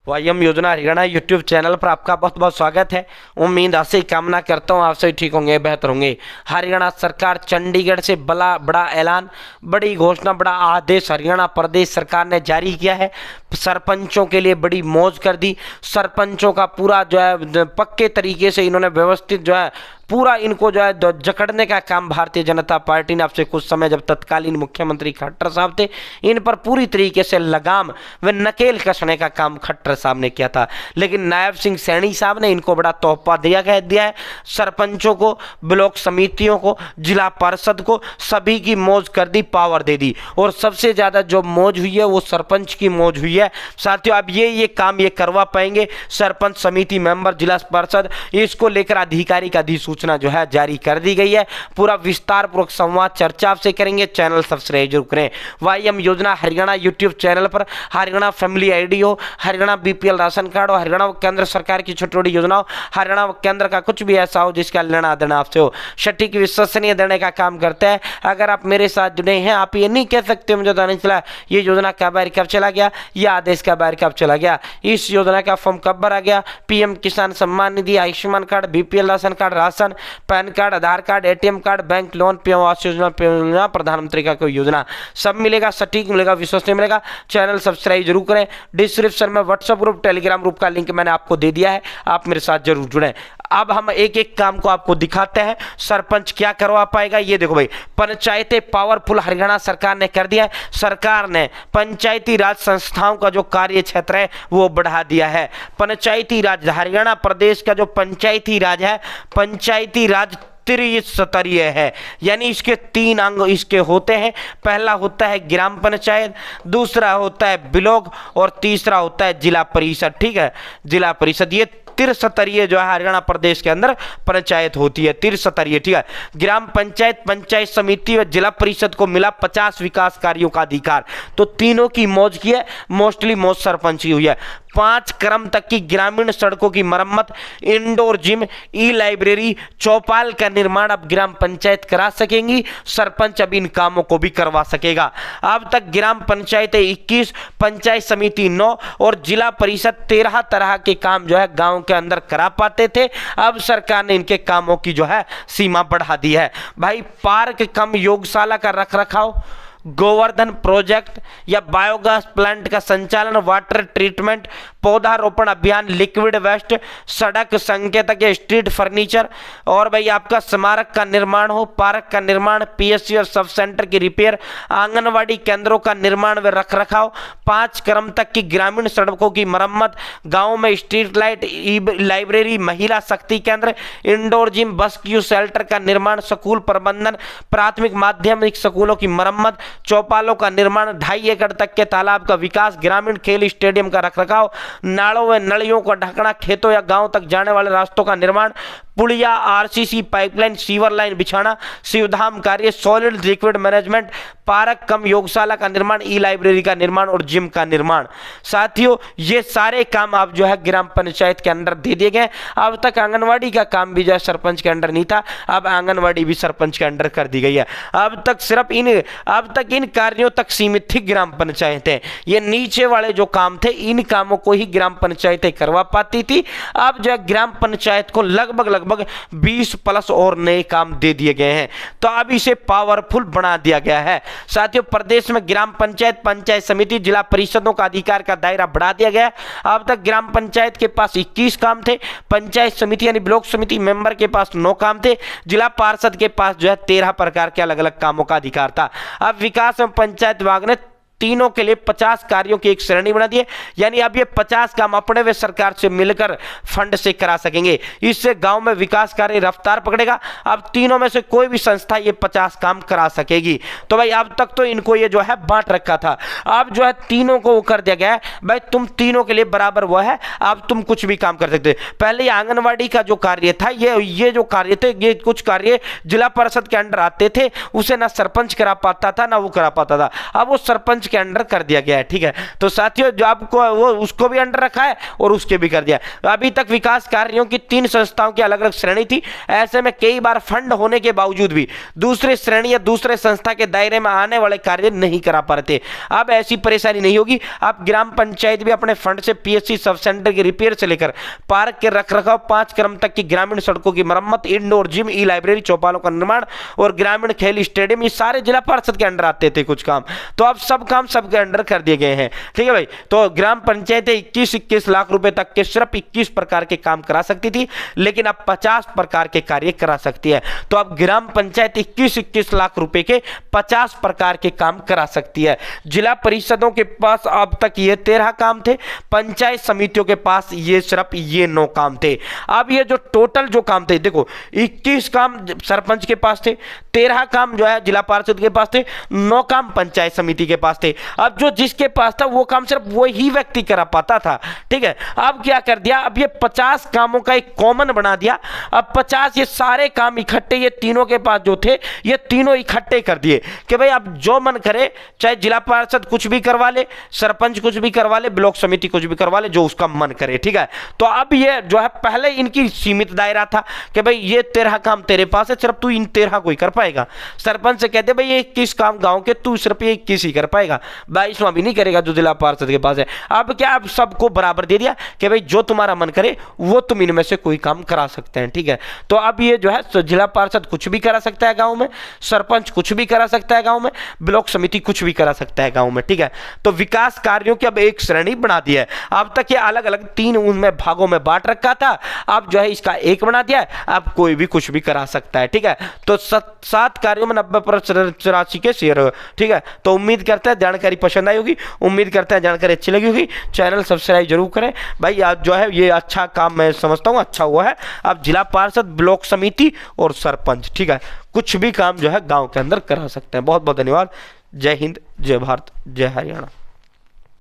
वाईएम योजना Haryana YouTube channel पर आपका बहुत बहुत स्वागत है। उम्मीद आशा कामना करता हूँ आप सभी ठीक होंगे, बेहतर होंगे। हरियाणा सरकार चंडीगढ़ से बड़ा ऐलान, बड़ी घोषणा, बड़ा आदेश हरियाणा प्रदेश सरकार ने जारी किया है। सरपंचों के लिए बड़ी मौज कर दी। सरपंचों का पूरा जो है पक्के तरीके से इन्होंने व्यवस्थित जो है पूरा इनको जो है जकड़ने का काम भारतीय जनता पार्टी ने आपसे कुछ समय जब तत्कालीन मुख्यमंत्री खट्टर साहब थे, इन पर पूरी तरीके से लगाम व नकेल कसने का काम खट्टर साहब ने किया था। लेकिन नायब सिंह सैनी साहब ने इनको बड़ा तोहफा दिया है। सरपंचों को, ब्लॉक समितियों को, जिला परिषद को, सभी की मौज कर दी, पावर दे दी। और सबसे ज़्यादा जो मौज हुई है वो सरपंच की मौज हुई है। साथियों, अब ये काम ये करवा पाएंगे सरपंच समिति मेंबर, जिला परिषद, इसको लेकर अधिकारी का अधिसूचना जो है जारी कर दी गई है। पूरा विस्तार पूर्वक संवाद चर्चा आपसे करेंगे। चैनल सब्सक्राइब जरूर करें। वाईएम योजना हरियाणा यूट्यूब चैनल पर हरियाणा फैमिली आईडी हो, हरियाणा बीपीएल राशन कार्ड हो, हरियाणा व केंद्र सरकार की छोटी छोटी योजना हो, हरियाणा व केंद्र का कुछ भी ऐसा हो जिसका लेना देना आपसे हो, सटीक विश्वसनीय देने का काम करते हैं। अगर आप मेरे साथ जुड़े हैं, आप ये नहीं कह सकते मुझे तो नहीं चला ये योजना का बाहर कब चला गया, यह आदेश का बाहर कब चला गया, इस योजना का फॉर्म कब भरा गया। PM Kisan Samman Nidhi, Ayushman card, BPL ration card, ration, PAN card, Aadhaar card, ATM card, bank loan, PM Awas Yojana, प्रधानमंत्री का कोई योजना, सब मिलेगा, सटीक मिलेगा, विश्वसनीय मिलेगा। चैनल सब्सक्राइब जरूर करें। डिस्क्रिप्शन में व्हाट्सएप ग्रुप, टेलीग्राम ग्रुप का लिंक मैंने आपको दे दिया है, आप मेरे साथ जरूर जुड़ें। अब हम एक एक काम को आपको दिखाते हैं, सरपंच क्या करवा पाएगा। ये देखो भाई, पंचायतें पावरफुल हरियाणा सरकार ने कर दिया है। सरकार ने पंचायती राज संस्थाओं का जो कार्य क्षेत्र है वो बढ़ा दिया है। पंचायती राज, हरियाणा प्रदेश का जो पंचायती राज है, पंचायती राज त्रिस्तरीय है, यानी इसके 3 अंग इसके होते हैं। पहला होता है ग्राम पंचायत, दूसरा होता है ब्लॉक और तीसरा होता है जिला परिषद। ठीक है, जिला परिषद, ये त्रिस्तरीय जो है हरियाणा प्रदेश के अंदर पंचायत होती है, त्रिस्तरीय। ठीक है, ग्राम पंचायत, पंचायत समिति व जिला परिषद को मिला 50 विकास कार्यों का अधिकार। तो तीनों की मौज की है, मोस्टली मौज सरपंच की हुई है। 5 क्रम तक की ग्रामीण सड़कों की मरम्मत, इंडोर जिम, ई लाइब्रेरी, चौपाल का निर्माण अब ग्राम पंचायत करा सकेंगी। सरपंच अब इन कामों को भी करवा सकेगा। अब तक ग्राम पंचायतें 21, पंचायत समिति 9 और जिला परिषद 13 तरह के काम जो है गांव के अंदर करा पाते थे। अब सरकार ने इनके कामों की जो है सीमा बढ़ा दी है। भाई, पार्क कम योगशाला का रखरखाव, गोवर्धन प्रोजेक्ट या बायोगैस प्लांट का संचालन, वाटर ट्रीटमेंट, पौधारोपण अभियान, लिक्विड वेस्ट, सड़क संकेतक या स्ट्रीट फर्नीचर, और भाई आपका स्मारक का निर्माण हो, पार्क का निर्माण, पीएससी और सब सेंटर की रिपेयर, आंगनवाड़ी केंद्रों का निर्माण व रखरखाव, 5 क्रम तक की ग्रामीण सड़कों की मरम्मत, गाँव में स्ट्रीट लाइट, ई लाइब्रेरी, महिला शक्ति केंद्र, indoor gym, bus queue shelter का निर्माण, स्कूल प्रबंधन, प्राथमिक माध्यमिक स्कूलों की मरम्मत, चौपालों का निर्माण, 2.5 एकड़ तक के तालाब का विकास, ग्रामीण खेल स्टेडियम का रखरखाव, नालों व नलियों को ढकना, खेतों या गांव तक जाने वाले रास्तों का निर्माण, पुलिया, आरसीसी पाइपलाइन, सीवर लाइन बिछाना, शिवधाम कार्य, सॉलिड लिक्विड मैनेजमेंट, पार्क कम योगशाला का निर्माण, ई लाइब्रेरी का निर्माण और जिम का निर्माण। साथियों, ये सारे काम आप जो है ग्राम पंचायत के अंदर दे दिए गए। अब तक आंगनवाड़ी का काम भी जो है सरपंच के अंडर नहीं था, अब आंगनवाड़ी भी सरपंच के अंडर कर दी गई है। अब तक इन कार्यों तक सीमित थी ग्राम पंचायतें। ये नीचे वाले जो काम थे, इन कामों को ही ग्राम पंचायतें करवा पाती थी। अब जो है ग्राम पंचायत को लगभग 20+ और नए काम दे दिए गए हैं। तो अब इसे पावरफुल बना दिया गया है। साथियों, प्रदेश में ग्राम पंचायत, पंचायत समिति, जिला परिषदों का अधिकार का दायरा बढ़ा दिया गया। अब तक ग्राम पंचायत के पास 21 काम थे, पंचायत समिति यानी ब्लॉक समिति मेंबर के पास 9 काम थे, जिला पार्षद के पास जो है 13 प्रकार के अलग अलग कामों का अधिकार था। अब विकास एवं पंचायत विभाग ने तीनों के लिए 50 कार्यों की एक श्रेणी बना दी है, यानी अब ये 50 काम अपने वे सरकार से मिलकर फंड से करा सकेंगे। इससे गांव में विकास कार्य रफ्तार पकड़ेगा। अब तीनों में से कोई भी संस्था ये 50 काम करा सकेगी। तो भाई, अब तक तो इनको ये जो है बांट रखा था, अब जो है तीनों को वो कर दिया गया है, भाई तुम तीनों के लिए बराबर वो है, अब तुम कुछ भी काम कर सकते। पहले आंगनवाड़ी का जो कार्य था, ये जो कार्य थे, ये कुछ कार्य जिला परिषद के अंडर आते थे, उसे ना सरपंच करा पाता था ना वो करा पाता था। अब वो सरपंच सरपंच के अंडर कर दिया गया है। ठीक है, तो साथियों जो आपको वो उसको भी अंडर रखा है और उसके भी कर दिया। अभी तक विकास कार्यों की 3 संस्थाओं की अलग अलग श्रेणी थी। ऐसे में कई बार फंड होने के बावजूद भी दूसरे श्रेणी या दूसरे संस्था के दायरे में आने वाले कार्य नहीं करा पाते। अब ऐसी परेशानी नहीं होगी। अब ग्राम पंचायत भी अपने फंड से पीएचसी सब सेंटर की रिपेयर से लेकर पार्क के रखरखाव, 5 क्रम तक की ग्रामीण सड़कों की मरम्मत, इंडोर जिम, ई लाइब्रेरी, चौपालों का निर्माण और ग्रामीण खेल स्टेडियम, ये सारे जिला पार्षद के अंडर आते थे कुछ काम, तो अब सब काम सबके अंडर कर दिए गए हैं। ठीक है भाई, तो ग्राम पंचायतें 21 लाख रुपए तक के सिर्फ 21 प्रकार के काम करा सकती थी, लेकिन अब 50 प्रकार के कार्य करा सकती है। तो अब ग्राम पंचायत 21 लाख रुपए के 50 प्रकार के काम करा सकती है। जिला परिषदों के पास अब तक ये 13 काम थे, पंचायत समितियों के पास ये सिर्फ ये 9 काम थे। अब ये जो टोटल जो काम थे, देखो 21 काम सरपंच के पास थे, 13 काम जो है जिला पार्षद के पास थे, 9 काम पंचायत समिति के पास थे। अब जो जिसके पास था वो काम सिर्फ वो ही व्यक्ति करा पाता था। ठीक है, अब क्या कर दिया, अब ये 50 कामों का एक कॉमन बना दिया। अब 50 ये सारे काम इकट्ठे ये तीनों के पास जो थे ये तीनों इकट्ठे कर दिए कि भाई अब जो मन करे, चाहे जिला पार्षद कुछ भी करवा ले, सरपंच कुछ भी करवा ले, ब्लॉक समिति कुछ भी करवा ले, जो उसका मन करे। ठीक है, तो अब ये जो है पहले इनकी सीमित दायरा था कि भाई ये 13 काम तेरे पास है, सिर्फ तू इन 13 को ही कर पाएगा। सरपंच से कहते भाई ये 21 काम गांव के तू सिर्फ ये 21 ही कर पाएगा, 22वां भी नहीं करेगा जो जिला पार्षद के पास है। अब क्या, अब सबको बराबर दे दिया कि भाई जो तुम्हारा मन करे वो तुम इनमें से कोई काम करा सकते हैं। ठीक है, तो अब ये जो है जिला पार्षद कुछ भी करा सकता है गांव में, सरपंच कुछ भी करा सकता है गांव में, ब्लॉक समिति कुछ भी करा सकता है गांव में। ठीक है, तो विकास कार्यों की अब एक श्रेणी बना दी है। अब तक ये अलग अलग 3 उनमें भागों में बांट रखा था, अब जो है इसका एक बना दिया है, अब कोई भी कुछ भी करा सकता है। ठीक है, तो 7 कार्यों में 90% के शेयर हो। ठीक है, तो उम्मीद करते हैं जानकारी पसंद आई होगी, उम्मीद करते हैं जानकारी अच्छी लगी होगी। चैनल सब्सक्राइब जरूर करें भाई। आज जो है ये अच्छा काम मैं समझता हूँ अच्छा हुआ है। अब जिला पार्षद, ब्लॉक समिति और सरपंच, ठीक है, कुछ भी काम जो है गांव के अंदर करा सकते हैं। बहुत बहुत धन्यवाद। जय हिंद, जय भारत, जय हरियाणा।